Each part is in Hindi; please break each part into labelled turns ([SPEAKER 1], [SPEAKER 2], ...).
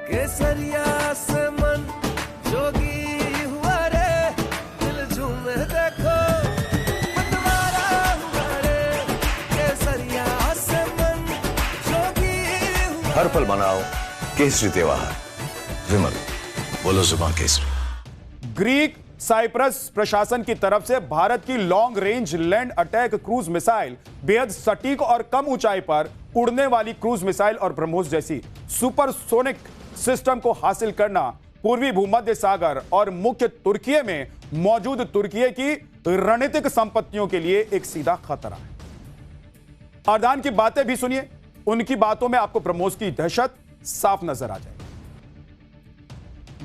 [SPEAKER 1] केसरिया से मन जोगी हुआ रे, दिल झूमे देखो मतवारा हुआ रे, केसरिया से मन जोगी हुआ।
[SPEAKER 2] हर पल मनाओ केसरी त्योहार। विमल, बोलो जुबान केसरी।
[SPEAKER 3] ग्रीक साइप्रस प्रशासन की तरफ से भारत की long range land attack cruise missile, बेहद सटीक और कम ऊंचाई पर उड़ने वाली क्रूज मिसाइल और ब्रह्मोस जैसी सुपरसोनिक सिस्टम को हासिल करना पूर्वी भूमध्य सागर और मुख्य तुर्की में मौजूद तुर्की की रणनीतिक संपत्तियों के लिए एक सीधा खतरा है। अर्दान की बातें भी सुनिए, उनकी बातों में आपको ब्रह्मोस की दहशत साफ नजर आ जाएगी।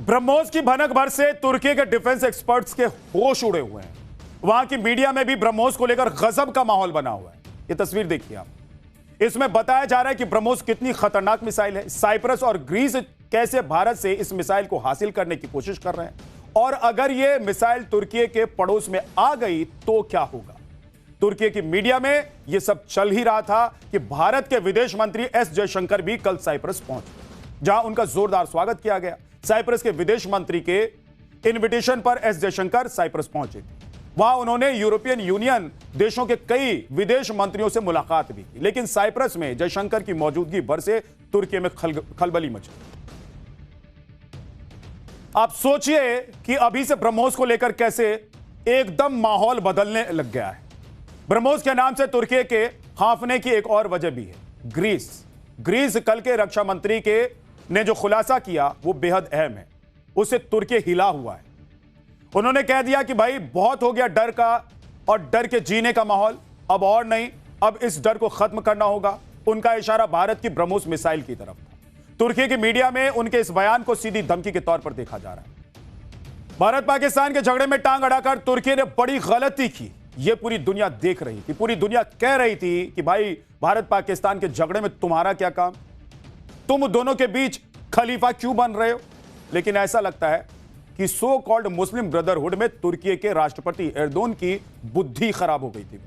[SPEAKER 3] ब्रह्मोस की भनक भर से तुर्की के डिफेंस एक्सपर्ट्स के होश उड़े हुए हैं। वहां की मीडिया में भी ब्रह्मोस को लेकर गजब का माहौल बना हुआ है। यह तस्वीर देखिए आप, इसमें बताया जा रहा है कि ब्रह्मोस कितनी खतरनाक मिसाइल है, साइप्रस और ग्रीस कैसे भारत से इस मिसाइल को हासिल करने की कोशिश कर रहे हैं, और अगर यह मिसाइल तुर्की के पड़ोस में आ गई तो क्या होगा। तुर्की की मीडिया में यह सब चल ही रहा था कि भारत के विदेश मंत्री एस जयशंकर भी कल साइप्रस पहुंचे, जहां उनका जोरदार स्वागत किया गया। साइप्रस के विदेश मंत्री के इनविटेशन पर एस जयशंकर साइप्रस पहुंचे। वहां उन्होंने यूरोपियन यूनियन देशों के कई विदेश मंत्रियों से मुलाकात भी की, लेकिन साइप्रस में जयशंकर की मौजूदगी भर से तुर्की में खलबली मची। आप सोचिए कि अभी से ब्रह्मोस को लेकर कैसे एकदम माहौल बदलने लग गया है। ब्रह्मोस के नाम से तुर्की के हांफने की एक और वजह भी है, ग्रीस कल के रक्षा मंत्री के ने जो खुलासा किया वो बेहद अहम है। उसे तुर्की हिला हुआ है। उन्होंने कह दिया कि भाई बहुत हो गया डर का और डर के जीने का माहौल, अब और नहीं, अब इस डर को खत्म करना होगा। उनका इशारा भारत की ब्रह्मोस मिसाइल की तरफ था। तुर्की की मीडिया में उनके इस बयान को सीधी धमकी के तौर पर देखा जा रहा है। भारत पाकिस्तान के झगड़े में टांग अड़ाकर तुर्की ने बड़ी गलती की, यह पूरी दुनिया देख रही थी। पूरी दुनिया कह रही थी कि भाई भारत पाकिस्तान के झगड़े में तुम्हारा क्या काम, तुम दोनों के बीच खलीफा क्यों बन रहे हो। लेकिन ऐसा लगता है कि सो कॉल्ड मुस्लिम ब्रदरहुड में तुर्की के राष्ट्रपति एर्दोगन की बुद्धि खराब हो गई थी।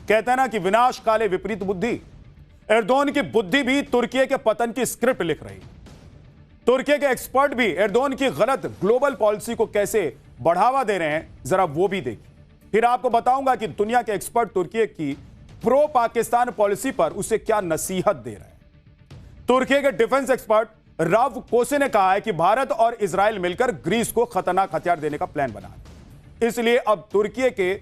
[SPEAKER 3] कहते हैं ना कि विनाश काले विपरीत बुद्धि। एर्दोगन की बुद्धि भी तुर्की के पतन की स्क्रिप्ट लिख रही। तुर्की के एक्सपर्ट भी एर्दोगन की गलत ग्लोबल पॉलिसी को कैसे बढ़ावा दे रहे हैं, जरा वो भी देखिए। फिर आपको बताऊंगा कि दुनिया के एक्सपर्ट तुर्की की प्रो पाकिस्तान पॉलिसी पर उसे क्या नसीहत दे रहे हैं। तुर्की के डिफेंस एक्सपर्ट राव कोसे ने कहा है कि भारत और इजराइल मिलकर ग्रीस को खतरनाक हथियार देने का प्लान बना है। इसलिए अब तुर्की के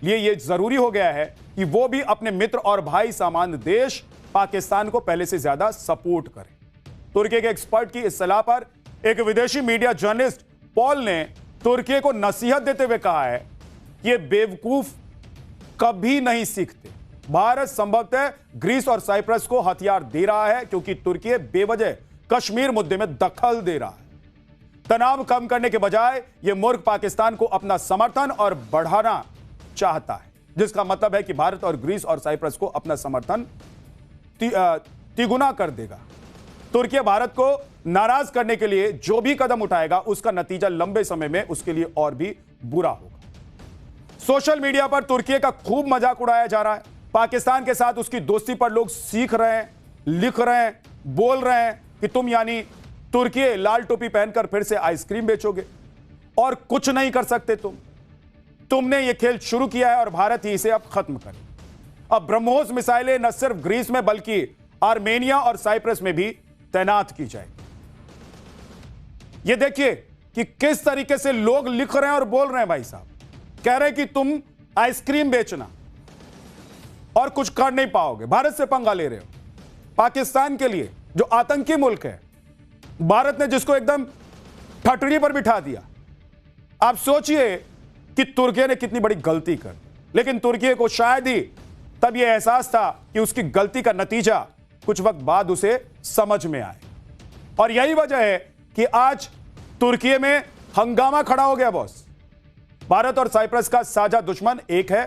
[SPEAKER 3] लिए यह जरूरी हो गया है कि वो भी अपने मित्र और भाई सामान्य देश पाकिस्तान को पहले से ज्यादा सपोर्ट करे। तुर्की के एक्सपर्ट की इस सलाह पर एक विदेशी मीडिया जर्नलिस्ट पॉल ने तुर्की को नसीहत देते हुए कहा है कि ये बेवकूफ कभी नहीं सीखते। भारत संभवतः ग्रीस और साइप्रस को हथियार दे रहा है क्योंकि तुर्की बेवजह कश्मीर मुद्दे में दखल दे रहा है। तनाव कम करने के बजाय यह मूर्ख पाकिस्तान को अपना समर्थन और बढ़ाना चाहता है, जिसका मतलब है कि भारत और ग्रीस और साइप्रस को अपना समर्थन तिगुना कर देगा। तुर्की भारत को नाराज करने के लिए जो भी कदम उठाएगा उसका नतीजा लंबे समय में उसके लिए और भी बुरा होगा। सोशल मीडिया पर तुर्की का खूब मजाक उड़ाया जा रहा है। पाकिस्तान के साथ उसकी दोस्ती पर लोग सीख रहे हैं, लिख रहे हैं, बोल रहे हैं कि तुम यानी तुर्की लाल टोपी पहनकर फिर से आइसक्रीम बेचोगे और कुछ नहीं कर सकते तुमने यह खेल शुरू किया है और भारत ही इसे अब खत्म करे। अब ब्रह्मोस मिसाइलें न सिर्फ ग्रीस में बल्कि आर्मेनिया और साइप्रस में भी तैनात की जाएगी। यह देखिए कि किस तरीके से लोग लिख रहे हैं और बोल रहे हैं। भाई साहब कह रहे हैं कि तुम आइसक्रीम बेचना और कुछ कर नहीं पाओगे, भारत से पंगा ले रहे हो। पाकिस्तान के लिए जो आतंकी मुल्क है, भारत ने जिसको एकदम ठटड़ी पर बिठा दिया। आप सोचिए कि तुर्की ने कितनी बड़ी गलती कर, लेकिन तुर्की को शायद ही तब यह एहसास था कि उसकी गलती का नतीजा कुछ वक्त बाद उसे समझ में आए। और यही वजह है कि आज तुर्की में हंगामा खड़ा हो गया। बॉस, भारत और साइप्रस का साझा दुश्मन एक है,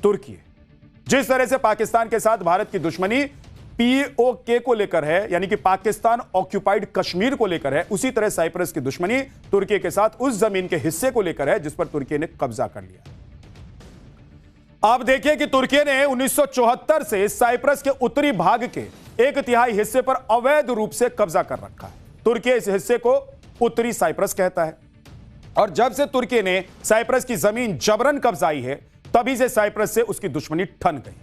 [SPEAKER 3] तुर्की। जिस तरह से पाकिस्तान के साथ भारत की दुश्मनी पीओके को लेकर है, यानी कि पाकिस्तान ऑक्यूपाइड कश्मीर को लेकर है, उसी तरह साइप्रस की दुश्मनी तुर्की के साथ उस जमीन के हिस्से को लेकर है जिस पर तुर्की ने कब्जा कर लिया। आप देखिए कि तुर्की ने 1974 से साइप्रस के उत्तरी भाग के 1/3 हिस्से पर अवैध रूप से कब्जा कर रखा है। तुर्की इस हिस्से को उत्तरी साइप्रस कहता है और जब से तुर्की ने साइप्रस की जमीन जबरन कब्जाई है तभी से साइप्रस से उसकी दुश्मनी ठन गई।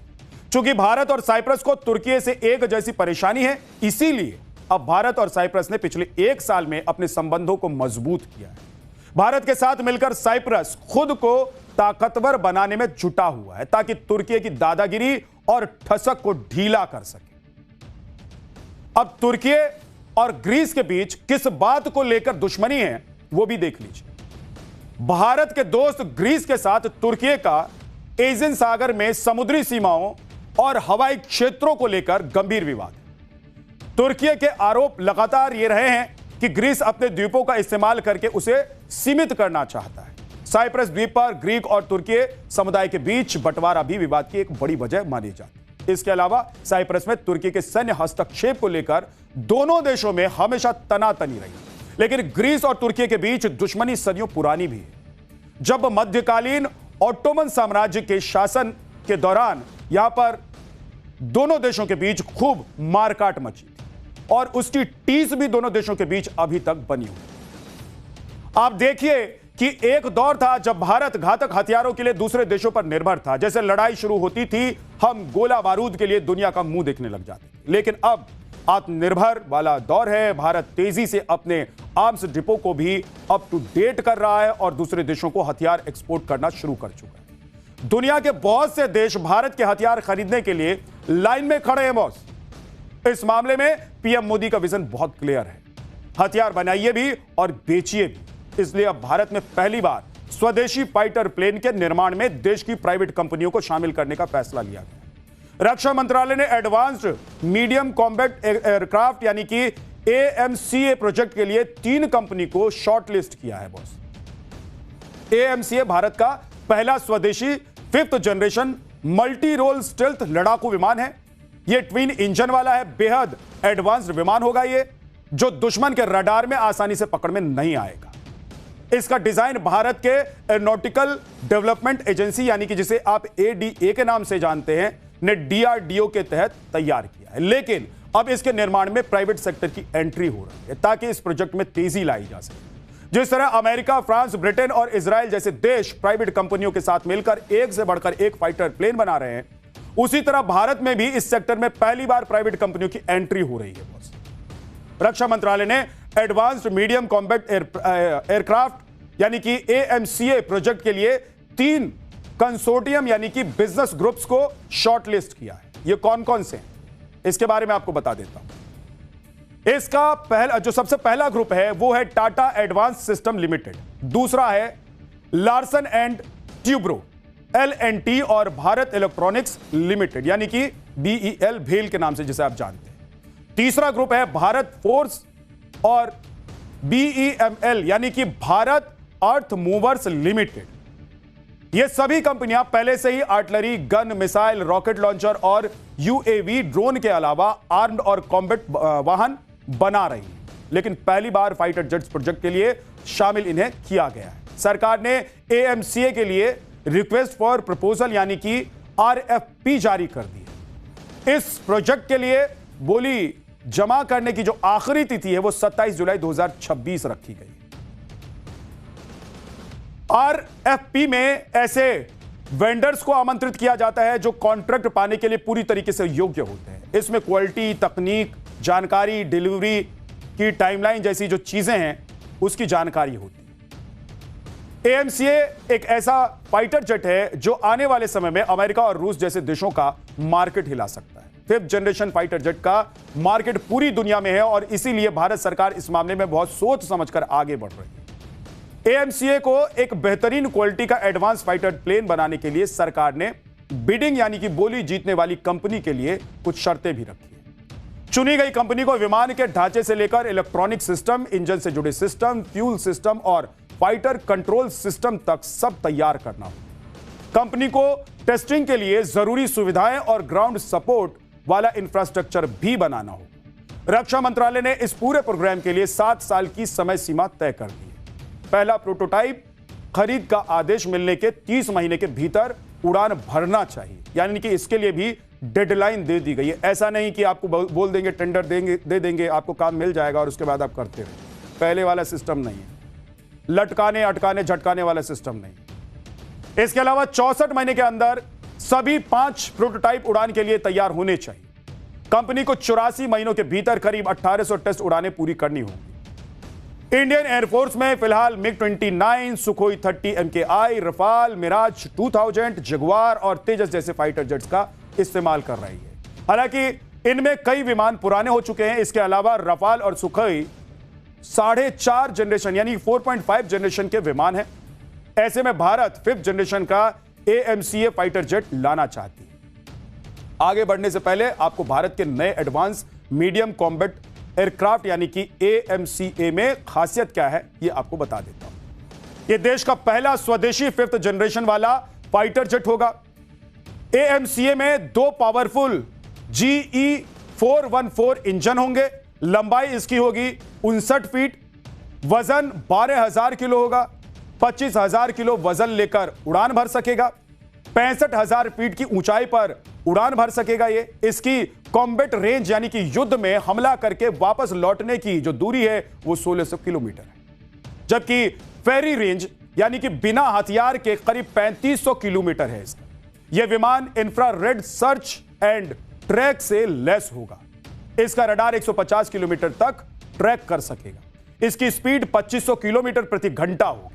[SPEAKER 3] चूंकि भारत और साइप्रस को तुर्की से एक जैसी परेशानी है, इसीलिए अब भारत और साइप्रस ने पिछले 1 साल में अपने संबंधों को मजबूत किया है। भारत के साथ मिलकर साइप्रस खुद को ताकतवर बनाने में जुटा हुआ है ताकि तुर्की की दादागिरी और ठसक को ढीला कर सके। अब तुर्की और ग्रीस के बीच किस बात को लेकर दुश्मनी है वो भी देख लीजिए। भारत के दोस्त ग्रीस के साथ तुर्की का एजियन सागर में समुद्री सीमाओं और हवाई क्षेत्रों को लेकर गंभीर विवाद है। तुर्की के आरोप लगातार ये रहे हैं कि ग्रीस अपने द्वीपों का इस्तेमाल करके उसे सीमित करना चाहता है। साइप्रस द्वीप पर ग्रीक और तुर्की समुदाय के बीच बंटवारा भी विवाद की एक बड़ी वजह मानी जाती है। इसके अलावा साइप्रस में तुर्की के सैन्य हस्तक्षेप को लेकर दोनों देशों में हमेशा तनातनी रही, लेकिन ग्रीस और तुर्की के बीच दुश्मनी सदियों पुरानी भी है। जब मध्यकालीन ऑटोमन साम्राज्य के शासन के दौरान यहां पर दोनों देशों के बीच खूब मारकाट मची थी और उसकी टीस भी दोनों देशों के बीच अभी तक बनी हुई। आप देखिए कि एक दौर था जब भारत घातक हथियारों के लिए दूसरे देशों पर निर्भर था। जैसे लड़ाई शुरू होती थी हम गोला बारूद के लिए दुनिया का मुंह देखने लग जाते थे, लेकिन अब आत्मनिर्भर वाला दौर है। भारत तेजी से अपने आर्म्स डिपो को भी अप टू डेट कर रहा है और दूसरे देशों को हथियार एक्सपोर्ट करना शुरू कर चुका है। दुनिया के बहुत से देश भारत के हथियार खरीदने के लिए लाइन में खड़े हैं बॉस। इस मामले में पीएम मोदी का विजन बहुत क्लियर है, हथियार बनाइए भी और बेचिए भी। इसलिए अब भारत में पहली बार स्वदेशी फाइटर प्लेन के निर्माण में देश की प्राइवेट कंपनियों को शामिल करने का फैसला लिया गया। रक्षा मंत्रालय ने एडवांस्ड मीडियम कॉम्बैट एयरक्राफ्ट यानी कि AMCA प्रोजेक्ट के लिए 3 कंपनी को शॉर्टलिस्ट किया है बॉस। AMCA भारत का पहला स्वदेशी 5th generation multi role stealth लड़ाकू विमान है। यह ट्विन इंजन वाला है, बेहद एडवांस्ड विमान होगा ये, जो दुश्मन के रडार में आसानी से पकड़ में नहीं आएगा। इसका डिजाइन भारत के एरोनॉटिकल डेवलपमेंट एजेंसी यानी कि जिसे आप ADA के नाम से जानते हैं ने DRDO के तहत तैयार किया है, लेकिन अब इसके निर्माण में प्राइवेट सेक्टर की एंट्री हो रही है ताकि इस प्रोजेक्ट में तेजी लाई जा सके। जिस तरह अमेरिका, फ्रांस, ब्रिटेन और इजराइल जैसे देश प्राइवेट कंपनियों के साथ मिलकर एक से बढ़कर एक फाइटर प्लेन बना रहे हैं, उसी तरह भारत में भी इस सेक्टर में पहली बार प्राइवेट कंपनियों की एंट्री हो रही है। रक्षा मंत्रालय ने एडवांस्ड मीडियम कॉम्बैट एयरक्राफ्ट यानी कि AMCA प्रोजेक्ट के लिए 3 कंसोर्टियम यानी कि बिजनेस ग्रुप्स को शॉर्टलिस्ट किया है। ये कौन कौन से हैं इसके बारे में आपको बता देता हूं। इसका जो सबसे पहला ग्रुप है वो है टाटा एडवांस सिस्टम लिमिटेड, दूसरा है लार्सन एंड ट्यूब्रो LNT और भारत इलेक्ट्रॉनिक्स लिमिटेड यानी कि BEL भेल के नाम से जिसे आप जानते हैं। तीसरा ग्रुप है भारत फोर्स और BEML यानी कि भारत अर्थ मूवर्स लिमिटेड। ये सभी कंपनियां पहले से ही artillery, gun, missile, rocket launcher और UAV ड्रोन के अलावा आर्म्ड और कॉम्बैट वाहन बना रही हैं, लेकिन पहली बार फाइटर जेट्स प्रोजेक्ट के लिए शामिल इन्हें किया गया है। सरकार ने AMCA के लिए रिक्वेस्ट फॉर प्रपोजल यानी कि RFP जारी कर दी है। इस प्रोजेक्ट के लिए बोली जमा करने की जो आखिरी तिथि है वो 27 जुलाई 2026 रखी गई। RFP में ऐसे वेंडर्स को आमंत्रित किया जाता है जो कॉन्ट्रैक्ट पाने के लिए पूरी तरीके से योग्य होते हैं। इसमें क्वालिटी, तकनीक, जानकारी, डिलीवरी की टाइमलाइन जैसी जो चीजें हैं उसकी जानकारी होती है। AMCA एक ऐसा फाइटर जेट है जो आने वाले समय में अमेरिका और रूस जैसे देशों का मार्केट हिला सकता है। 5th जनरेशन फाइटर जेट का मार्केट पूरी दुनिया में है और इसीलिए भारत सरकार इस मामले में बहुत सोच समझकर आगे बढ़ रही है। AMCA को एक बेहतरीन क्वालिटी का एडवांस फाइटर प्लेन बनाने के लिए सरकार ने बिडिंग यानी कि बोली जीतने वाली कंपनी के लिए कुछ शर्तें भी रखी है। चुनी गई कंपनी को विमान के ढांचे से लेकर इलेक्ट्रॉनिक सिस्टम, इंजन से जुड़े सिस्टम, फ्यूल सिस्टम और फाइटर कंट्रोल सिस्टम तक सब तैयार करना हो। कंपनी को टेस्टिंग के लिए जरूरी सुविधाएं और ग्राउंड सपोर्ट वाला इंफ्रास्ट्रक्चर भी बनाना हो। रक्षा मंत्रालय ने इस पूरे प्रोग्राम के लिए 7 साल की समय सीमा तय कर दी है। पहला प्रोटोटाइप खरीद का आदेश मिलने के 30 महीने के भीतर उड़ान भरना चाहिए, यानी कि इसके लिए भी डेडलाइन दे दी गई है। ऐसा नहीं कि आपको बोल देंगे, टेंडर दे देंगे, आपको काम मिल जाएगा और उसके बाद आप करते रहे। पहले वाला सिस्टम नहीं है, लटकाने अटकाने झटकाने वाला सिस्टम नहीं। इसके अलावा 64 महीने के अंदर सभी 5 प्रोटोटाइप उड़ान के लिए तैयार होने चाहिए। कंपनी को 84 महीनों के भीतर करीब 1800 टेस्ट उड़ानें पूरी करनी होंगी। इंडियन एयरफोर्स में फिलहाल MiG-29, Sukhoi 30 MKI, Rafale, Mirage 2000, Jaguar और तेजस जैसे फाइटर जेट्स का इस्तेमाल कर रही है। हालांकि इनमें कई विमान पुराने हो चुके हैं। इसके अलावा रफाल और सुखोई 4.5 जनरेशन यानी 4.5 जनरेशन के विमान हैं। ऐसे में भारत 5th जनरेशन का AMCA फाइटर जेट लाना चाहती है। आगे बढ़ने से पहले आपको भारत के नए एडवांस मीडियम कॉम्बैट एयरक्राफ्ट यानी कि AMCA में खासियत क्या है ये आपको बता देता हूं। यह देश का पहला स्वदेशी 5th जनरेशन वाला फाइटर जेट होगा। AMCA में 2 पावरफुल GE414 इंजन होंगे। लंबाई इसकी होगी 59 फीट, वजन 12,000 किलो होगा। 25,000 किलो वजन लेकर उड़ान भर सकेगा। 65,000 फीट की ऊंचाई पर उड़ान भर सकेगा। ये इसकी कॉम्बैट रेंज यानी कि युद्ध में हमला करके वापस लौटने की जो दूरी है वो 1600 किलोमीटर है, जबकि फेरी रेंज यानी कि बिना हथियार के करीब 3500 किलोमीटर है इसका। यह विमान इंफ्रारेड सर्च एंड ट्रैक से लैस होगा। इसका रडार 150 किलोमीटर तक ट्रैक कर सकेगा। इसकी स्पीड 2500 किलोमीटर प्रति घंटा होगी।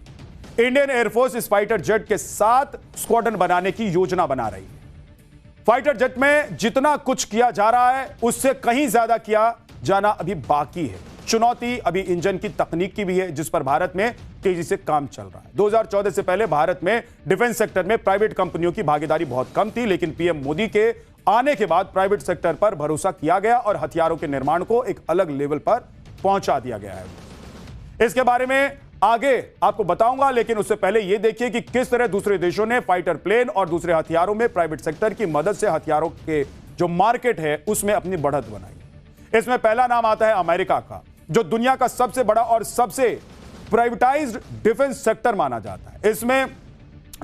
[SPEAKER 3] इंडियन एयरफोर्स इस फाइटर जेट के 7 स्क्वाड्रन बनाने की योजना बना रही है। फाइटर जेट में जितना कुछ किया जा रहा है उससे कहीं ज्यादा किया जाना अभी बाकी है। चुनौती अभी इंजन की तकनीक की भी है, जिस पर भारत में तेजी से काम चल रहा है। 2014 से पहले भारत में डिफेंस सेक्टर में प्राइवेट कंपनियों की भागीदारी बहुत कम थी, लेकिन पीएम मोदी के आने के बाद प्राइवेट सेक्टर पर भरोसा किया गया और हथियारों के निर्माण को एक अलग लेवल पर पहुंचा दिया गया है। इसके बारे में आगे आपको बताऊंगा, लेकिन उससे पहले यह देखिए कि किस तरह दूसरे देशों ने फाइटर प्लेन और दूसरे हथियारों में प्राइवेट सेक्टर की मदद से हथियारों के जो मार्केट है उसमें अपनी बढ़त बनाई। इसमें पहला नाम आता है अमेरिका का, जो दुनिया का सबसे बड़ा और सबसे प्राइवेटाइज्ड डिफेंस सेक्टर माना जाता है। इसमें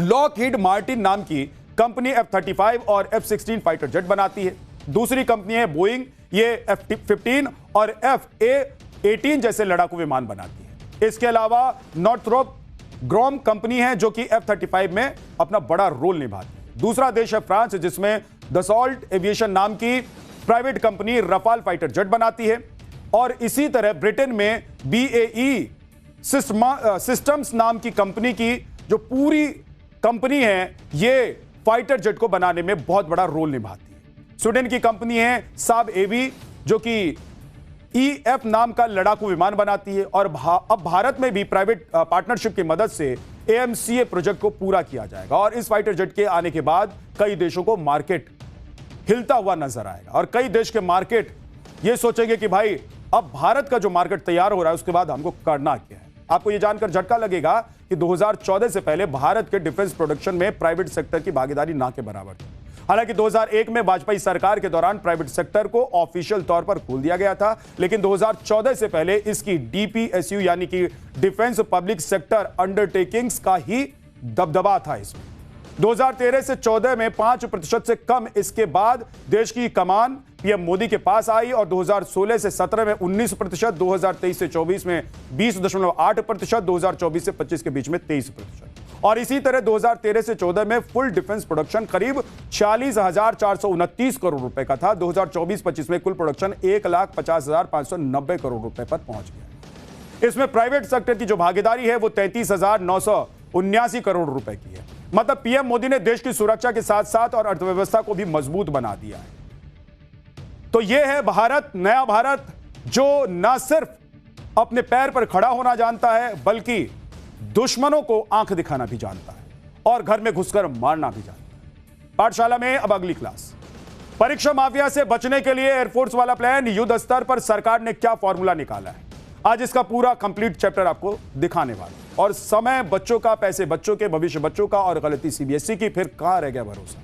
[SPEAKER 3] लॉकहीड मार्टिन नाम की कंपनी F-35 और F-16 फाइटर जेट बनाती है। दूसरी कंपनी है बोइंग, ये F-15 और F/A-18 जैसे लड़ाकू विमान बनाती है। इसके अलावा नॉर्थरोप ग्रोम कंपनी है जो कि F-35 में अपना बड़ा रोल निभाती है। दूसरा देश है फ्रांस, जिसमें दसॉल्ट एविएशन नाम की private company Rafale fighter jet बनाती है। और इसी तरह ब्रिटेन में BAE सिस्टम्स नाम की कंपनी की जो पूरी कंपनी है ये फाइटर जेट को बनाने में बहुत बड़ा रोल निभाती है। स्वीडन की कंपनी है साब एवी जो कि EF नाम का लड़ाकू विमान बनाती है। और अब भारत में भी प्राइवेट पार्टनरशिप की मदद से AMCA प्रोजेक्ट को पूरा किया जाएगा। और इस फाइटर जेट के आने के बाद कई देशों को मार्केट हिलता हुआ नजर आएगा और कई देश के मार्केट ये सोचेंगे कि भाई अब भारत का जो मार्केट तैयार हो रहा है उसके बाद हमको करना क्या है। आपको यह जानकर झटका लगेगा कि 2014 से पहले भारत के डिफेंस प्रोडक्शन में प्राइवेट सेक्टर की भागीदारी ना के बराबर थी। हालांकि 2001 में वाजपेयी सरकार के दौरान प्राइवेट सेक्टर को ऑफिशियल तौर पर खोल दिया गया था, लेकिन 2014 से पहले इसकी DPSU यानी कि डिफेंस पब्लिक सेक्टर अंडरटेकिंग्स का ही दबदबा था। इसमें 2013 से 14 में 5% से कम, इसके बाद देश की कमान पीएम मोदी के पास आई और 2016 से 17 में 19%, 2023 से 24 में 20.8%, 2024 से 25 के बीच में 23%। और इसी तरह 2013 से 14 में फुल डिफेंस प्रोडक्शन करीब 46,429 करोड़ रुपए का था। 2024-25 में कुल प्रोडक्शन 1,50,590 करोड़ रुपए पर पहुंच गया। इसमें प्राइवेट सेक्टर की जो भागीदारी है वो 33,979 करोड़ रुपए की है। मतलब पीएम मोदी ने देश की सुरक्षा के साथ साथ और अर्थव्यवस्था को भी मजबूत बना दिया है। तो यह है भारत, नया भारत, जो न सिर्फ अपने पैर पर खड़ा होना जानता है बल्कि दुश्मनों को आंख दिखाना भी जानता है और घर में घुसकर मारना भी जानता है। पाठशाला में अब अगली क्लास। परीक्षा माफिया से बचने के लिए एयरफोर्स वाला प्लान, युद्ध स्तर पर सरकार ने क्या फॉर्मूला निकाला है, आज इसका पूरा कंप्लीट चैप्टर आपको दिखाने वाला। और समय बच्चों का, पैसे बच्चों के, भविष्य बच्चों का और गलती CBSE की, फिर कहां रह गया भरोसा।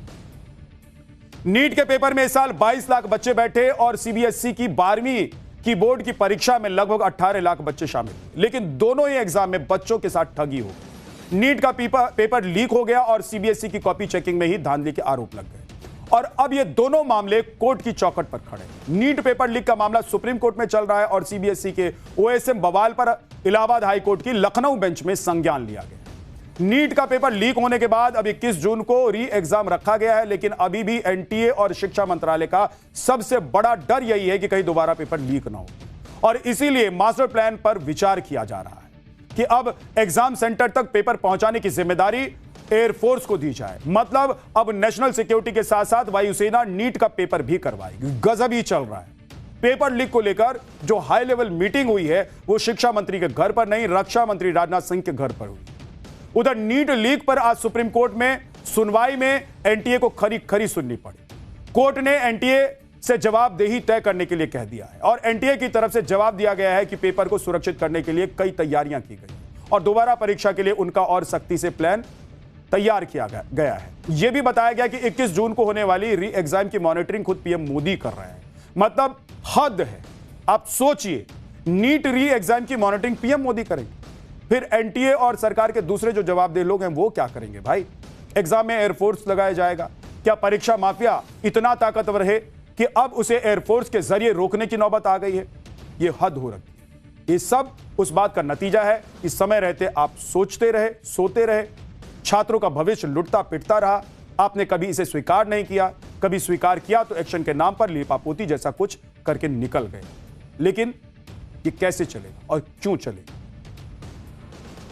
[SPEAKER 3] नीट के पेपर में इस साल 22 लाख बच्चे बैठे और CBSE की 12वीं की बोर्ड की परीक्षा में लगभग 18 लाख बच्चे शामिल, लेकिन दोनों ही एग्जाम में बच्चों के साथ ठगी हो गई। नीट का पेपर लीक हो गया और CBSE की कॉपी चेकिंग में ही धांधली के आरोप लग गए और अब ये दोनों मामले कोर्ट की चौखट पर खड़े हैं। नीट पेपर लीक का मामला सुप्रीम कोर्ट में चल रहा है और सीबीएसई के ओएसएम बवाल पर इलाहाबाद हाई कोर्ट की लखनऊ बेंच में संज्ञान लिया गया। नीट का पेपर लीक होने के बाद अब 21 जून को री एग्जाम रखा गया है, लेकिन अभी भी एनटीए और शिक्षा मंत्रालय का सबसे बड़ा डर यही है कि कहीं दोबारा पेपर लीक ना हो, और इसीलिए मास्टर प्लान पर विचार किया जा रहा है कि अब एग्जाम सेंटर तक पेपर पहुंचाने की जिम्मेदारी एयरफोर्स को दी जाए। मतलब अब नेशनल सिक्योरिटी के साथ साथ वायुसेना नीट का पेपर भी करवाएगी। गजब ही चल रहा है। पेपर लीक को लेकर जो हाई लेवल मीटिंग हुई है वो शिक्षा मंत्री के घर पर नहीं, रक्षा मंत्री राजनाथ सिंह के घर पर हुई। उधर नीट लीक पर आज सुप्रीम कोर्ट में सुनवाई में एनटीए को खरी सुननी पड़ी। कोर्ट ने एनटीए से जवाबदेही तय करने के लिए कह दिया है और एनटीए की तरफ से जवाब दिया गया है कि पेपर को सुरक्षित करने के लिए कई तैयारियां की गई और दोबारा परीक्षा के लिए उनका और सख्ती से प्लान तैयार किया गया है। यह भी बताया गया कि 21 जून को होने वाली री एग्जाम की मॉनिटरिंग खुद पीएम मोदी कर रहे हैं। मतलब हद है। आप सोचिए, नीट री एग्जाम की मॉनिटरिंग पीएम मोदी करेंगे, फिर एनटीए और सरकार के दूसरे जो जवाबदेह लोग हैं वो क्या करेंगे भाई? एग्जाम में एयरफोर्स लगाया जाएगा। क्या परीक्षा माफिया इतना ताकतवर है कि अब उसे एयरफोर्स के जरिए रोकने की नौबत आ गई है? यह हद हो रखी है। ये सब उस बात का नतीजा है। इस समय रहते आप सोचते रहे, सोते रहे, छात्रों का भविष्य लुटता पिटता रहा। आपने कभी इसे स्वीकार नहीं किया, कभी स्वीकार किया तो एक्शन के नाम पर लीपापोती जैसा कुछ करके निकल गए। लेकिन ये कैसे चलेगा और क्यों चलेगा?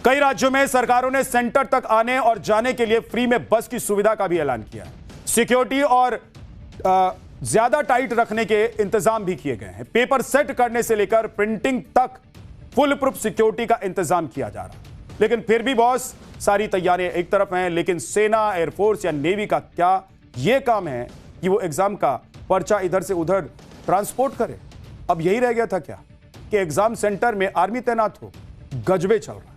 [SPEAKER 3] कई राज्यों में सरकारों ने सेंटर तक आने और जाने के लिए फ्री में बस की सुविधा का भी ऐलान किया है। सिक्योरिटी और ज्यादा टाइट रखने के इंतजाम भी किए गए हैं। पेपर सेट करने से लेकर प्रिंटिंग तक फुल प्रूफ सिक्योरिटी का इंतजाम किया जा रहा है। लेकिन फिर भी बॉस, सारी तैयारियां एक तरफ हैं, लेकिन सेना, एयरफोर्स या नेवी का क्या यह काम है कि वो एग्जाम का पर्चा इधर से उधर ट्रांसपोर्ट करे? अब यही रह गया था क्या कि एग्जाम सेंटर में आर्मी तैनात हो? गजबे चल रहा है।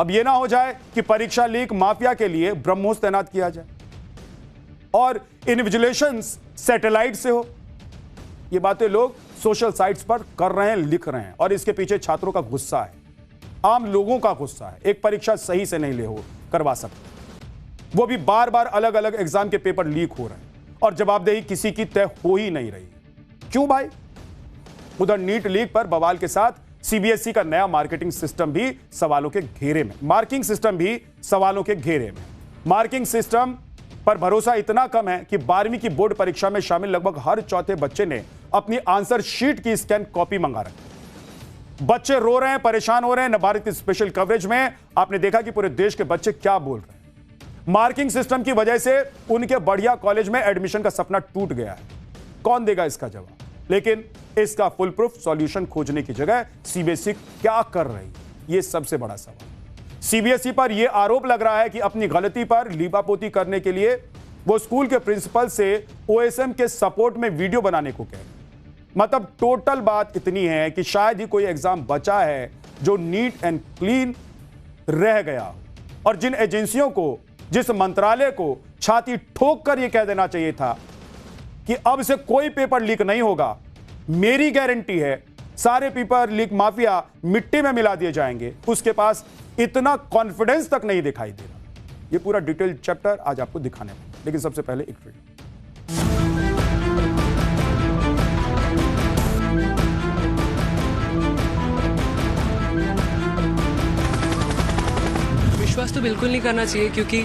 [SPEAKER 3] अब यह ना हो जाए कि परीक्षा लीक माफिया के लिए ब्रह्मोस तैनात किया जाए और इन्विजिलेशन सैटेलाइट से हो। ये बातें लोग सोशल साइट्स पर कर रहे हैं, लिख रहे हैं, और इसके पीछे छात्रों का गुस्सा है, आम लोगों का गुस्सा है। एक परीक्षा सही से नहीं करवा सकते, वो भी बार बार अलग अलग एग्जाम के पेपर लीक हो रहे हैं और जवाबदेही किसी की तय हो ही नहीं रही। क्यों भाई? उधर नीट लीक पर बवाल के साथ सीबीएसई का नया मार्किंग सिस्टम भी सवालों के घेरे में। मार्किंग सिस्टम पर भरोसा इतना कम है कि 12वीं की बोर्ड परीक्षा में शामिल लगभग हर चौथे बच्चे ने अपनी आंसर शीट की स्कैन कॉपी मंगा रखी। बच्चे रो रहे हैं, परेशान हो रहे हैं। नवभारत की स्पेशल कवरेज में आपने देखा कि पूरे देश के बच्चे क्या बोल रहे हैं। मार्किंग सिस्टम की वजह से उनके बढ़िया कॉलेज में एडमिशन का सपना टूट गया है। कौन देगा इसका जवाब? लेकिन इसका फुल प्रूफ सॉल्यूशन खोजने की जगह सीबीएसई क्या कर रही है, यह सबसे बड़ा सवाल। सीबीएसई पर यह आरोप लग रहा है कि अपनी गलती पर लीपापोती करने के लिए वो स्कूल के प्रिंसिपल से ओएसएम के सपोर्ट में वीडियो बनाने को कह रहे हैं। मतलब टोटल बात इतनी है कि शायद ही कोई एग्जाम बचा है जो नीट एंड क्लीन रह गया हो, और जिन एजेंसियों को, जिस मंत्रालय को छाती ठोक कर यह कह देना चाहिए था कि अब से कोई पेपर लीक नहीं होगा, मेरी गारंटी है सारे पेपर लीक माफिया मिट्टी में मिला दिए जाएंगे, उसके पास इतना कॉन्फिडेंस तक नहीं दिखाई दे रहा। ये पूरा डिटेल चैप्टर आज आपको दिखाने वाला, लेकिन सबसे पहले एक वीडियो।
[SPEAKER 4] विश्वास तो बिल्कुल नहीं करना चाहिए, क्योंकि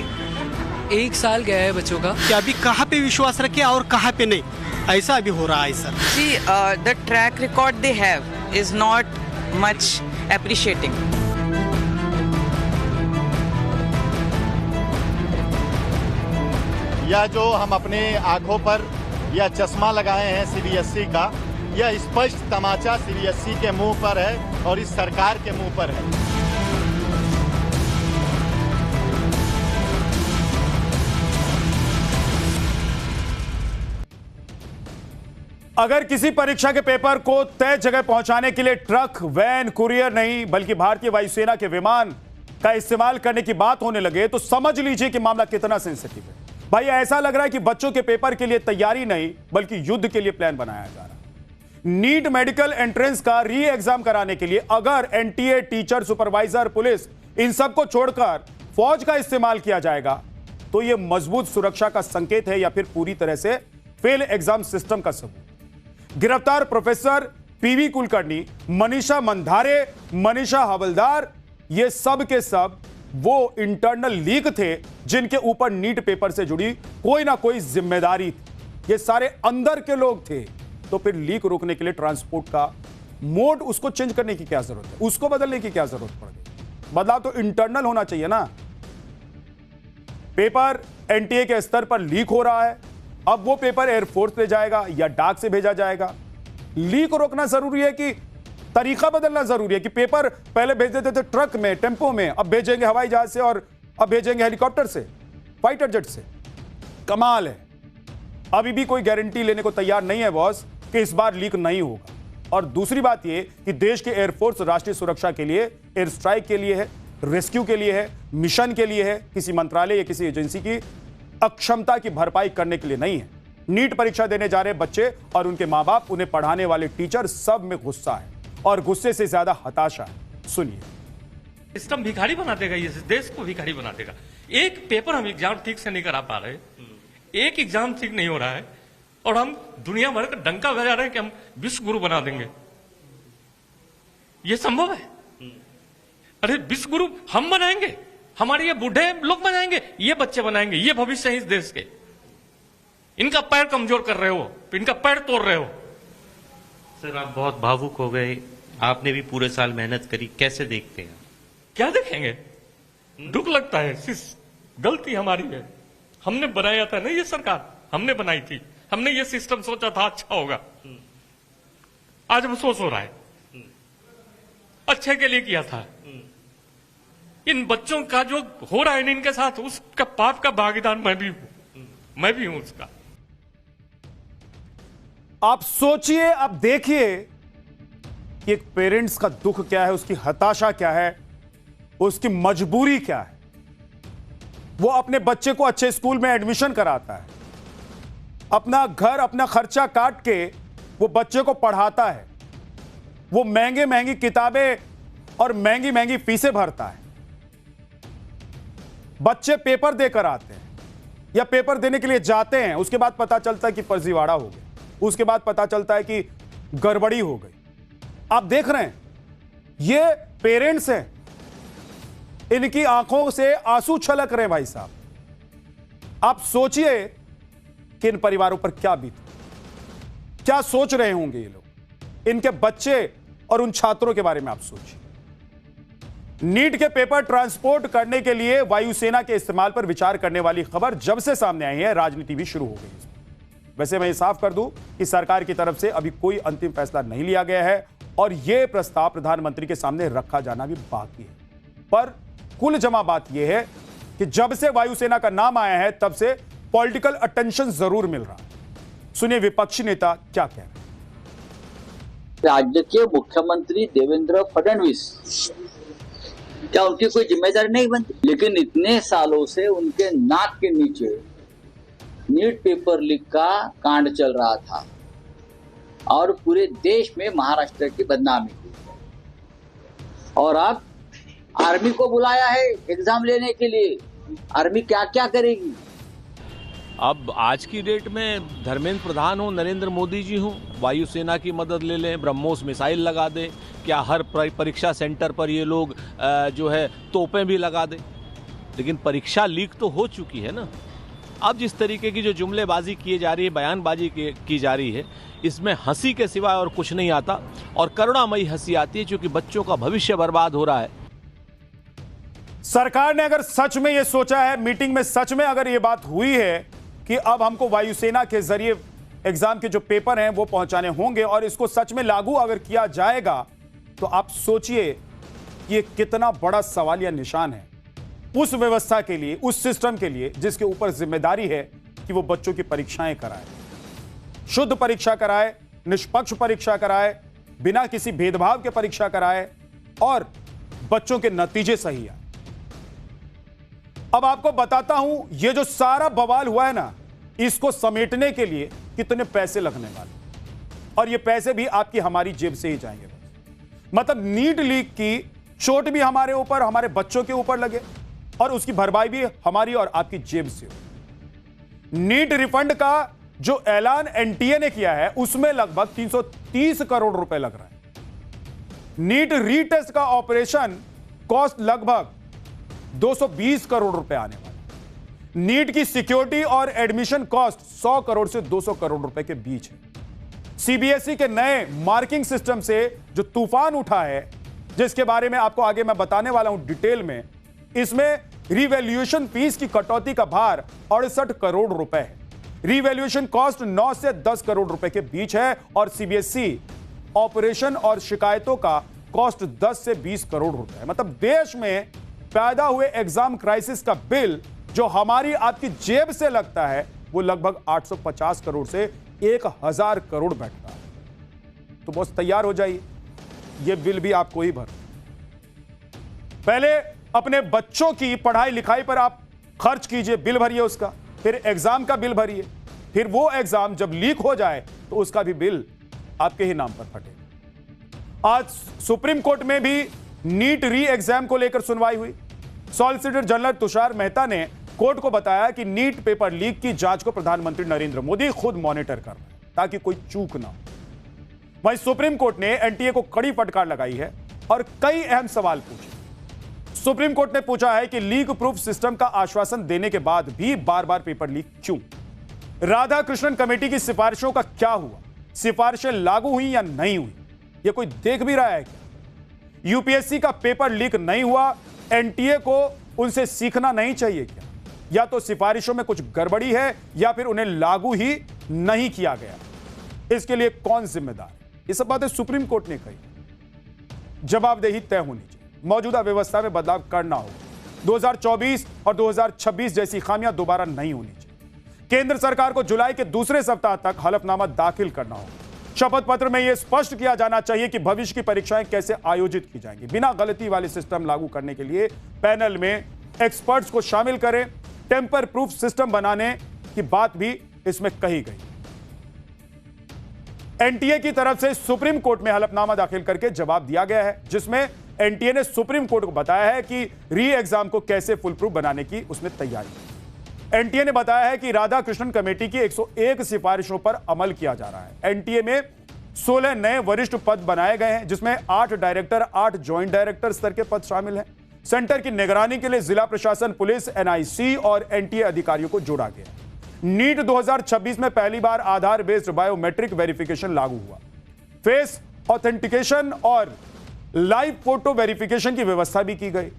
[SPEAKER 4] 1 साल गया है बच्चों का।
[SPEAKER 5] कि अभी कहाँ पे विश्वास रखे और कहाँ पे नहीं, ऐसा अभी हो रहा है sir.
[SPEAKER 6] See, the track record they have is not much appreciating.
[SPEAKER 7] यह जो हम अपने आंखों पर यह चश्मा लगाए हैं सीबीएसई का, यह स्पष्ट तमाचा सीबीएसई के मुंह पर है और इस सरकार के मुंह पर है।
[SPEAKER 3] अगर किसी परीक्षा के पेपर को तय जगह पहुंचाने के लिए ट्रक, वैन, कुरियर नहीं बल्कि भारतीय वायुसेना के विमान का इस्तेमाल करने की बात होने लगे तो समझ लीजिए कि मामला कितना सेंसिटिव है। भाई ऐसा लग रहा है कि बच्चों के पेपर के लिए तैयारी नहीं बल्कि युद्ध के लिए प्लान बनाया जा रहा है। नीट मेडिकल एंट्रेंस का री एग्जाम कराने के लिए अगर एनटीए, टीचर, सुपरवाइजर, पुलिस इन सबको छोड़कर फौज का इस्तेमाल किया जाएगा तो यह मजबूत सुरक्षा का संकेत है या फिर पूरी तरह से फेल एग्जाम सिस्टम का सबूत? गिरफ्तार प्रोफेसर पीवी कुलकर्णी, मनीषा मंधारे, मनीषा हवलदार, ये सब के सब वो इंटरनल लीक थे जिनके ऊपर नीट पेपर से जुड़ी कोई ना कोई जिम्मेदारी थी। ये सारे अंदर के लोग थे। तो फिर लीक रोकने के लिए ट्रांसपोर्ट का मोड उसको चेंज करने की क्या जरूरत है? उसको बदलने की क्या जरूरत पड़ गई? बदलाव तो इंटरनल होना चाहिए ना। पेपर एनटीए के स्तर पर लीक हो रहा है, अब वो पेपर एयरफोर्स ले जाएगा या डाक से भेजा जाएगा। लीक रोकना जरूरी है कि तरीका बदलना जरूरी है? कि पेपर पहले भेज देते थे ट्रक में, टेम्पो में, अब भेजेंगे हवाई जहाज से और अब भेजेंगे हेलीकॉप्टर से, फाइटर जेट से। कमाल है। अभी भी कोई गारंटी लेने को तैयार नहीं है बॉस कि इस बार लीक नहीं होगा। और दूसरी बात यह कि देश के एयरफोर्स राष्ट्रीय सुरक्षा के लिए, एयर स्ट्राइक के लिए है, रेस्क्यू के लिए है, मिशन के लिए है, किसी मंत्रालय या किसी एजेंसी की अक्षमता की भरपाई करने के लिए नहीं है। नीट परीक्षा देने जा रहे बच्चे और उनके मां बाप, उन्हें पढ़ाने वाले टीचर, सब में गुस्सा है और गुस्से से ज्यादा हताशा है। सुनिए।
[SPEAKER 8] सिस्टम भिखारी बना देगा, ये देश को भिखारी बना देगा। एक पेपर हम एग्जाम ठीक से नहीं करा पा रहे, एक एग्जाम ठीक नहीं हो रहा है और हम दुनिया भर का डंका बजा रहे हैं कि हम विश्व गुरु बना देंगे। ये संभव है? अरे विश्व गुरु हम बनाएंगे, हमारे ये बूढ़े लोग बनाएंगे, ये बच्चे बनाएंगे, ये भविष्य है इस देश के। इनका पैर कमजोर कर रहे हो, इनका पैर तोड़ रहे हो।
[SPEAKER 9] सर आप बहुत भावुक हो गए, आपने भी पूरे साल मेहनत करी, कैसे देखते हैं?
[SPEAKER 8] क्या देखेंगे? दुख लगता है, गलती हमारी है। हमने बनाया था ना, ये सरकार हमने बनाई थी, हमने ये सिस्टम सोचा था अच्छा होगा। आज अफसोस हो रहा है, अच्छे के लिए किया था। इन बच्चों का जो हो रहा है इनके साथ, उसका पाप का भागीदार मैं भी हूं उसका।
[SPEAKER 3] आप सोचिए, आप देखिए कि एक पेरेंट्स का दुख क्या है, उसकी हताशा क्या है, उसकी मजबूरी क्या है। वो अपने बच्चे को अच्छे स्कूल में एडमिशन कराता है, अपना घर, अपना खर्चा काट के वो बच्चे को पढ़ाता है, वो महंगे महंगी किताबें और महंगी महंगी फीसें भरता है। बच्चे पेपर देकर आते हैं या पेपर देने के लिए जाते हैं, उसके बाद पता चलता है कि फर्जीवाड़ा हो गया, उसके बाद पता चलता है कि गड़बड़ी हो गई। आप देख रहे हैं, ये पेरेंट्स हैं, इनकी आंखों से आंसू छलक रहे हैं भाई साहब। आप सोचिए कि इन परिवारों पर क्या बीत, क्या सोच रहे होंगे ये लोग, इनके बच्चे और उन छात्रों के बारे में आप सोचिए। नीट के पेपर ट्रांसपोर्ट करने के लिए वायुसेना के इस्तेमाल पर विचार करने वाली खबर जब से सामने आई है, राजनीति भी शुरू हो गई। वैसे मैं ये साफ कर दूं कि सरकार की तरफ से अभी कोई अंतिम फैसला नहीं लिया गया है और यह प्रस्ताव प्रधानमंत्री के सामने रखा जाना भी बाकी है। पर कुल जमा बात यह है कि जब से वायुसेना का नाम आया है तब से पॉलिटिकल अटेंशन जरूर मिल रहा है। सुनिए विपक्षी नेता क्या कह रहे हैं।
[SPEAKER 10] राज्य के मुख्यमंत्री देवेंद्र फडणवीस, क्या उनकी कोई जिम्मेदारी नहीं बनती? लेकिन इतने सालों से उनके नाक के नीचे नीट पेपर लीक का कांड चल रहा था और पूरे देश में महाराष्ट्र की बदनामी हुई। और अब आर्मी को बुलाया है एग्जाम लेने के लिए। आर्मी क्या क्या करेगी?
[SPEAKER 11] अब आज की डेट में धर्मेंद्र प्रधान हो, नरेंद्र मोदी जी हो, वायुसेना की मदद ले लें, ब्रह्मोस मिसाइल लगा दें, क्या हर परीक्षा सेंटर पर ये लोग जो है तोपें भी लगा दें? लेकिन परीक्षा लीक तो हो चुकी है ना। अब जिस तरीके की जो जुमलेबाजी की जा रही है, बयानबाजी की जा रही है, इसमें हंसी के सिवाय और कुछ नहीं आता और करुणामयी हंसी आती है क्योंकि बच्चों का भविष्य बर्बाद हो रहा है।
[SPEAKER 3] सरकार ने अगर सच में यह सोचा है, मीटिंग में सच में अगर यह बात हुई है कि अब हमको वायुसेना के जरिए एग्जाम के जो पेपर हैं वो पहुंचाने होंगे और इसको सच में लागू अगर किया जाएगा, तो आप सोचिए ये कितना बड़ा सवालिया निशान है उस व्यवस्था के लिए, उस सिस्टम के लिए जिसके ऊपर जिम्मेदारी है कि वो बच्चों की परीक्षाएं कराए, शुद्ध परीक्षा कराए, निष्पक्ष परीक्षा कराए, बिना किसी भेदभाव के परीक्षा कराए और बच्चों के नतीजे सही आए। अब आपको बताता हूं ये जो सारा बवाल हुआ है ना, इसको समेटने के लिए कितने पैसे लगने वाले, और ये पैसे भी आपकी हमारी जेब से ही जाएंगे। मतलब नीट लीक की चोट भी हमारे ऊपर, हमारे बच्चों के ऊपर लगे, और उसकी भरपाई भी हमारी और आपकी जेब से हो। नीट रिफंड का जो ऐलान एनटीए ने किया है उसमें लगभग 330 करोड़ रुपए लग रहा है। नीट रीटेस्ट का ऑपरेशन कॉस्ट लगभग 220 करोड़ रुपए आने वाला है। नीट की सिक्योरिटी और एडमिशन कॉस्ट 100 करोड़ से 200 करोड़ रुपए के बीच है। सीबीएसई के नए मार्किंग सिस्टम से जो तूफान उठा है, जिसके बारे में आपको आगे मैं बताने वाला हूं डिटेल में, इसमें रिवैल्यूएशन फीस की कटौती का भार 68 करोड़ रुपए है। रिवैल्यूएशन कॉस्ट 9 से 10 करोड़ रुपए के बीच है और सीबीएसई ऑपरेशन और शिकायतों का कॉस्ट 10 से 20 करोड़ रुपए है। मतलब देश में पैदा हुए एग्जाम क्राइसिस का बिल जो हमारी आपकी जेब से लगता है वो लगभग 850 करोड़ से 1000 करोड़ बैठता है। तो बस तैयार हो जाइए, ये बिल भी आपको ही भर। पहले अपने बच्चों की पढ़ाई लिखाई पर आप खर्च कीजिए, बिल भरिए उसका, फिर एग्जाम का बिल भरिए, फिर वो एग्जाम जब लीक हो जाए तो उसका भी बिल आपके ही नाम पर फटेगा। आज सुप्रीम कोर्ट में भी नीट री एग्जाम को लेकर सुनवाई हुई। सॉलिसिटर जनरल तुषार मेहता ने कोर्ट को बताया कि नीट पेपर लीक की जांच को प्रधानमंत्री नरेंद्र मोदी खुद मॉनिटर कर रहे हैं ताकि कोई चूक ना हो। वहीं सुप्रीम कोर्ट ने एनटीए को कड़ी फटकार लगाई है और कई अहम सवाल पूछे। सुप्रीम कोर्ट ने पूछा है कि लीक प्रूफ सिस्टम का आश्वासन देने के बाद भी बार बार पेपर लीक क्यों? राधाकृष्णन कमेटी की सिफारिशों का क्या हुआ? सिफारिशें लागू हुई या नहीं हुई, यह कोई देख भी रहा है क्या? यूपीएससी का पेपर लीक नहीं हुआ, एनटीए को उनसे सीखना नहीं चाहिए क्या? या तो सिफारिशों में कुछ गड़बड़ी है या फिर उन्हें लागू ही नहीं किया गया। इसके लिए कौन जिम्मेदार है? ये सब बातें सुप्रीम कोर्ट ने कही। जवाबदेही तय होनी चाहिए। मौजूदा व्यवस्था में बदलाव करना होगा। 2024 और 2026 जैसी खामियां दोबारा नहीं होनी चाहिए। केंद्र सरकार को जुलाई के दूसरे सप्ताह तक हलफनामा दाखिल करना होगा। शपथ पत्र में यह स्पष्ट किया जाना चाहिए कि भविष्य की परीक्षाएं कैसे आयोजित की जाएंगी। बिना गलती वाले सिस्टम लागू करने के लिए पैनल में एक्सपर्ट्स को शामिल करें। टेम्पर प्रूफ सिस्टम बनाने की बात भी इसमें कही गई। एनटीए की तरफ से सुप्रीम कोर्ट में हलफनामा दाखिल करके जवाब दिया गया है, जिसमें एनटीए ने सुप्रीम कोर्ट को बताया है कि री एग्जाम को कैसे फुल प्रूफ बनाने की उसमें तैयारी है। एनटीए ने बताया है कि राधाकृष्णन कमेटी की 101 सिफारिशों पर अमल किया जा रहा है। एनटीए में 16 नए वरिष्ठ पद बनाए गए हैं, जिसमें 8 डायरेक्टर, 8 ज्वाइंट डायरेक्टर स्तर के पद शामिल हैं। सेंटर की निगरानी के लिए जिला प्रशासन, पुलिस, एनआईसी और एनटीए अधिकारियों को जोड़ा गया। नीट 2026 में पहली बार आधार बेस्ड बायोमेट्रिक वेरिफिकेशन लागू हुआ। फेस ऑथेंटिकेशन और लाइव फोटो वेरिफिकेशन की व्यवस्था भी की गई।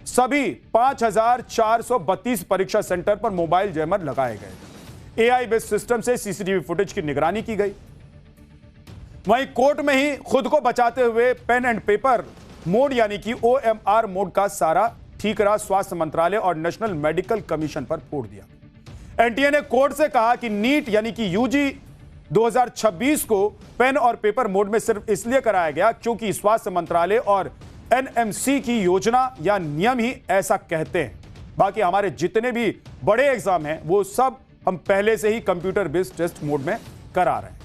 [SPEAKER 3] सभी 5432 परीक्षा सेंटर पर मोबाइल जैमर लगाए गए। एआई बेस्ड सिस्टम से सीसीटीवी फुटेज की निगरानी की गई। वहीं कोर्ट में ही खुद को बचाते हुए पेन एंड पेपर मोड यानी कि ओएमआर मोड का सारा ठीकरा स्वास्थ्य मंत्रालय और नेशनल मेडिकल कमीशन पर फोड़ दिया। एनटीए ने कोर्ट से कहा कि नीट यानी कि यूजी 2026 को पेन और पेपर मोड में सिर्फ इसलिए कराया गया क्योंकि स्वास्थ्य मंत्रालय और एनएमसी की योजना या नियम ही ऐसा कहते हैं। बाकी हमारे जितने भी बड़े एग्जाम हैं वो सब हम पहले से ही कंप्यूटर बेस्ड टेस्ट मोड में करा रहे हैं।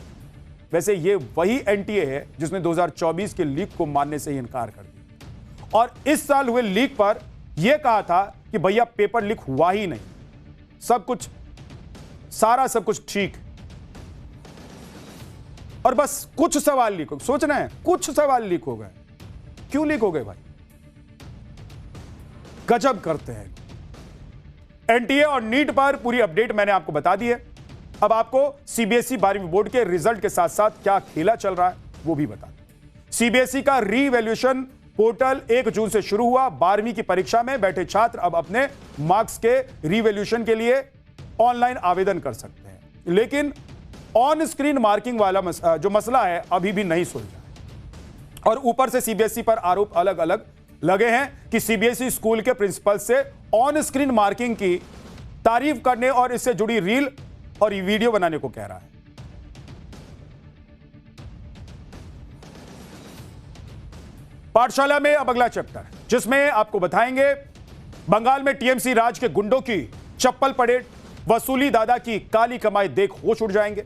[SPEAKER 3] वैसे ये वही एनटीए है जिसने 2024 के लीक को मानने से ही इनकार कर दिया और इस साल हुए लीक पर यह कहा था कि भैया पेपर लीक हुआ ही नहीं, सब कुछ ठीक, और बस कुछ सवाल लीक हो। सोचना है कुछ सवाल लीक हो गए। क्यों लीक हो गए भाई? गजब करते हैं। एनटीए और नीट पर पूरी अपडेट मैंने आपको बता दी है। अब आपको सीबीएसई 12वीं बोर्ड के रिजल्ट के साथ साथ क्या खेला चल रहा है वो भी बता दें। सीबीएसई का रीवैल्यूएशन पोर्टल 1 जून से शुरू हुआ। 12वीं की परीक्षा में बैठे छात्र अब अपने मार्क्स के रीवैल्यूएशन के लिए ऑनलाइन आवेदन कर सकते हैं, लेकिन ऑन स्क्रीन मार्किंग वाला जो मसला है अभी भी नहीं सुलझा। और ऊपर से सीबीएसई पर आरोप अलग अलग लगे हैं कि सीबीएसई स्कूल के प्रिंसिपल से ऑन स्क्रीन मार्किंग की तारीफ करने और इससे जुड़ी रील और वीडियो बनाने को कह रहा है। पाठशाला में अब अगला चैप्टर जिसमें आपको बताएंगे बंगाल में टीएमसी राज के गुंडों की चप्पल परेड, वसूली दादा की काली कमाई देख होश उड़ जाएंगे।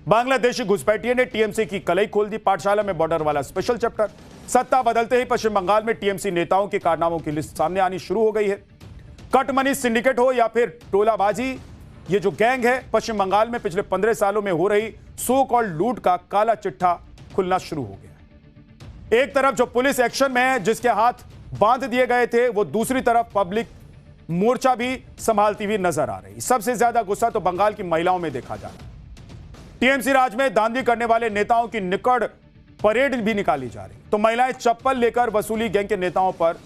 [SPEAKER 3] बांग्लादेशी घुसपैठिए ने टीएमसी की कलई खोल दी। पाठशाला में बॉर्डर वाला स्पेशल चैप्टर। सत्ता बदलते ही पश्चिम बंगाल में टीएमसी नेताओं के कारनामों की लिस्ट सामने आनी शुरू हो गई है। कट मनी सिंडिकेट हो या फिर टोलाबाजी, ये जो गैंग है पश्चिम बंगाल में पिछले 15 सालों में हो रही सो कॉल्ड लूट का काला चिट्ठा खुलना शुरू हो गया। एक तरफ जो पुलिस एक्शन में है, जिसके हाथ बांध दिए गए थे, वो दूसरी तरफ पब्लिक मोर्चा भी संभालती हुई नजर आ रही। सबसे ज्यादा गुस्सा तो बंगाल की महिलाओं में देखा जा रहा है। टीएमसी राज में धांधली करने वाले नेताओं की निकड़ परेड भी निकाली जा रही, तो महिलाएं चप्पल लेकर वसूली गैंग के नेताओं पर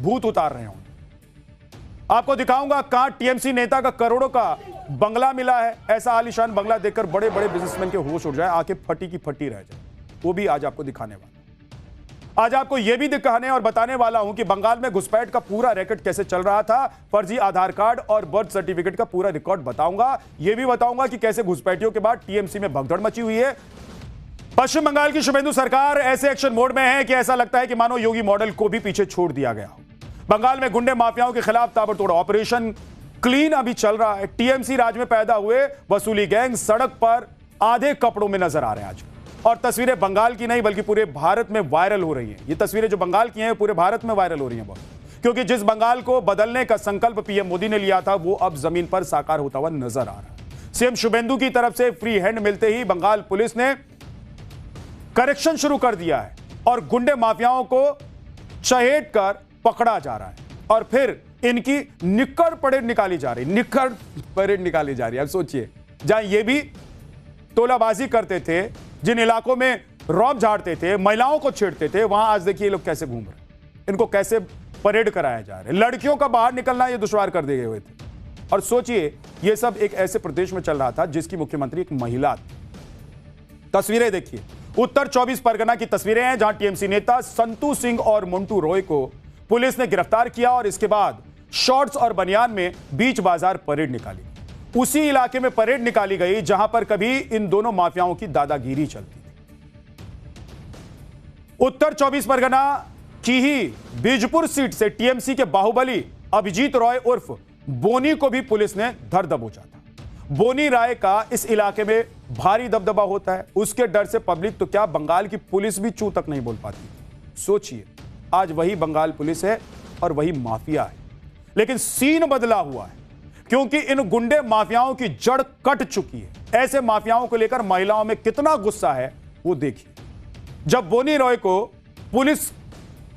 [SPEAKER 3] भूत उतार रहे होंगे। आपको दिखाऊंगा कहां टीएमसी नेता का करोड़ों का बंगला मिला है। ऐसा आलीशान बंगला देखकर बड़े बड़े बिजनेसमैन के होश उड़ जाए, आंखें फटी की फटी रह जाए। वो भी आज आपको दिखाने वाला। आज आपको यह भी दिखाने और बताने वाला हूं कि बंगाल में घुसपैठ का पूरा रैकेट कैसे चल रहा था। फर्जी आधार कार्ड और बर्थ सर्टिफिकेट का पूरा रिकॉर्ड बताऊंगा। यह भी बताऊंगा कि कैसे घुसपैठियों के बाद टीएमसी में भगदड़ मची हुई है। पश्चिम बंगाल की शुभेंदु सरकार ऐसे एक्शन मोड में है कि ऐसा लगता है कि मानो योगी मॉडल को भी पीछे छोड़ दिया गया हो। बंगाल में गुंडे माफियाओं के खिलाफ ताबड़तोड़ ऑपरेशन क्लीन अभी चल रहा है। टीएमसी राज में पैदा हुए वसूली गैंग सड़क पर आधे कपड़ों में नजर आ रहे हैं आज। और तस्वीरें बंगाल की नहीं बल्कि पूरे भारत में वायरल हो रही हैं। ये तस्वीरें जो बंगाल की हैं पूरे भारत में वायरल हो रही हैं, क्योंकि जिस बंगाल को बदलने का संकल्प पीएम मोदी ने लिया था वो अब जमीन पर साकार होता हुआ नजर आ रहा है। सीएम शुभेंदु की तरफ से फ्री हैंड मिलते ही बंगाल पुलिस ने करेक्शन शुरू कर दिया है और गुंडे माफियाओं को चहेट कर पकड़ा जा रहा है और फिर इनकी निक्कर परेड निकाली जा रही। निक्कर परेड निकाली जा रही है। अब सोचिए, जहां ये भी तोलाबाजी करते थे, जिन इलाकों में रौब झाड़ते थे, महिलाओं को छेड़ते थे, वहां आज देखिए लोग कैसे घूम रहे, इनको कैसे परेड कराया जा रहा है। लड़कियों का बाहर निकलना ये दुश्वार कर दिए हुए थे। और सोचिए, ये सब एक ऐसे प्रदेश में चल रहा था जिसकी मुख्यमंत्री एक महिला थी। तस्वीरें देखिए, उत्तर 24 परगना की तस्वीरें हैं जहां टीएमसी नेता संतू सिंह और मोंटू रॉय को पुलिस ने गिरफ्तार किया और इसके बाद शॉर्ट्स और बनियान में बीच बाजार परेड निकाली। उसी इलाके में परेड निकाली गई जहां पर कभी इन दोनों माफियाओं की दादागिरी चलती थी। उत्तर 24 परगना की ही बीजपुर सीट से टीएमसी के बाहुबली अभिजीत रॉय उर्फ बोनी को भी पुलिस ने धर दबोचा था। बोनी राय का इस इलाके में भारी दबदबा होता है। उसके डर से पब्लिक तो क्या, बंगाल की पुलिस भी चू तक नहीं बोल पाती। सोचिए, आज वही बंगाल पुलिस है और वही माफिया है, लेकिन सीन बदला हुआ है क्योंकि इन गुंडे माफियाओं की जड़ कट चुकी है। ऐसे माफियाओं को लेकर महिलाओं में कितना गुस्सा है वो देखिए। जब बोनी रॉय को पुलिस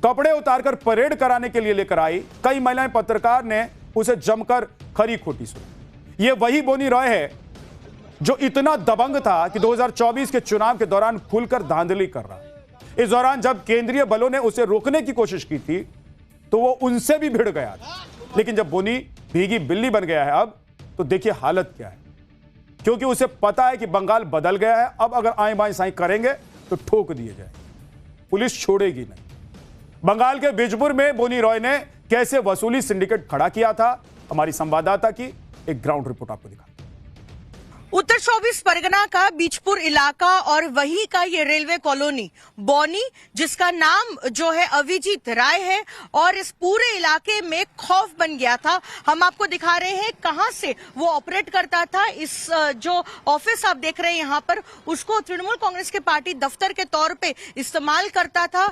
[SPEAKER 3] कपड़े उतारकर परेड कराने के लिए लेकर आई, कई महिलाएं पत्रकार ने उसे जमकर खरी खोटी सुनी। ये वही बोनी रॉय है जो इतना दबंग था कि 2024 के चुनाव के दौरान खुलकर धांधली कर रहा है। इस दौरान जब केंद्रीय बलों ने उसे रोकने की कोशिश की थी तो वो उनसे भी भिड़ गया था। लेकिन जब बोनी भीगी बिल्ली बन गया है अब, तो देखिए हालत क्या है, क्योंकि उसे पता है कि बंगाल बदल गया है। अब अगर आए बाएं साई करेंगे तो ठोक दिए जाएंगे, पुलिस छोड़ेगी नहीं। बंगाल के बीजपुर में बोनी रॉय ने कैसे वसूली सिंडिकेट खड़ा किया था, हमारी संवाददाता की एक ग्राउंड रिपोर्ट आपको दिखा।
[SPEAKER 12] उत्तर 24 परगना का बीजपुर इलाका और वही का ये रेलवे कॉलोनी बौनी, जिसका नाम जो है अभिजीत राय है और इस पूरे इलाके में खौफ बन गया था। हम आपको दिखा रहे हैं कहां से वो ऑपरेट करता था। इस जो ऑफिस आप देख रहे हैं यहाँ पर, उसको तृणमूल कांग्रेस के पार्टी दफ्तर के तौर पे इस्तेमाल करता था।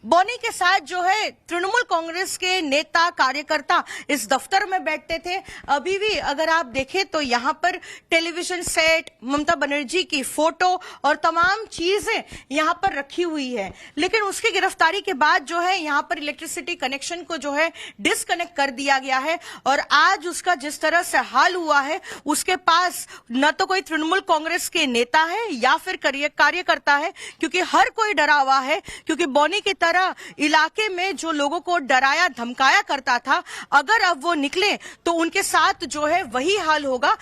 [SPEAKER 12] बौनी के साथ जो है तृणमूल कांग्रेस के नेता कार्यकर्ता इस दफ्तर में बैठते थे। अभी भी अगर आप देखें तो यहाँ पर टेलीविजन सेट, ममता बनर्जी की फोटो और तमाम चीजें यहाँ पर रखी हुई है। लेकिन उसकी गिरफ्तारी के बाद जो है यहाँ पर इलेक्ट्रिसिटी कनेक्शन को जो है डिस्कनेक्ट कर दिया गया है और आज उसका जिस तरह से हाल हुआ है, उसके पास न तो कोई तृणमूल कांग्रेस के नेता है या फिर कार्यकर्ता है, क्योंकि हर कोई डरा हुआ है। क्योंकि बौनी की इलाके में जो लोगों को डराया धमकाया करता था, अगर अब वो निकले तो उनके साथ जो है वही हाल होगा।